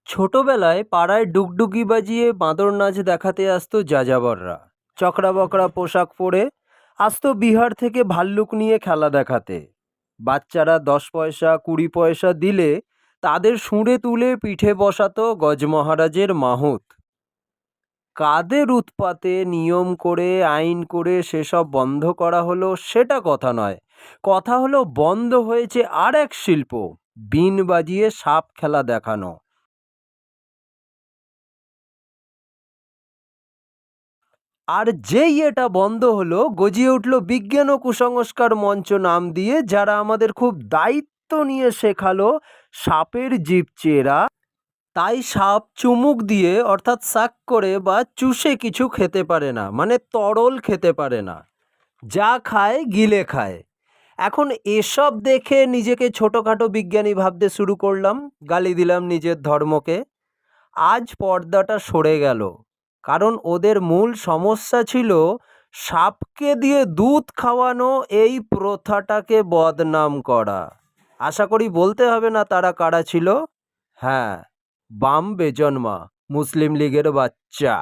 ছোটবেলায় পাড়ায় ডুগডুগি বাজিয়ে বাঁদর নাচ দেখাতে আসতো যাযাবররা। চকরা বকরা পোশাক পরে আসতো বিহার থেকে ভাল্লুক নিয়ে খেলা দেখাতে। বাচ্চারা 10 পয়সা 20 পয়সা দিলে তাদের শুঁড়ে তুলে পিঠে বসাতো গজমহারাজের মাহুত। কাদের উৎপাতে নিয়ম করে আইন করে সেসব বন্ধ করা হলো সেটা কথা নয়, কথা হলো বন্ধ হয়েছে আর এক শিল্প, বিন বাজিয়ে সাপ খেলা দেখানো। আর যেই এটা বন্ধ হলো গজিয়ে উঠল বিজ্ঞান ও কুসংস্কার মঞ্চ নাম দিয়ে, যারা আমাদের খুব দায়িত্ব নিয়ে শেখালো সাপের জিভ চেরা। তাই সাপ চুমুক দিয়ে অর্থাৎ শাক করে বা চুষে কিছু খেতে পারে না, মানে তরল খেতে পারে না, যা খায় গিলে খায়। এখন এসব দেখে নিজেকে ছোটখাটো বিজ্ঞানী ভাবতে শুরু করলাম, গালি দিলাম নিজের ধর্মকে। আজ পর্দাটা সরে গেল, কারণ ওদের মূল সমস্যা ছিল সাপকে দিয়ে দুধ খাওয়ানো, এই প্রথাটাকে বদনাম করা। আশা করি বলতে হবে না তারা কারা ছিল। হ্যাঁ, বাম বেজন্মা মুসলিম লীগের বাচ্চা।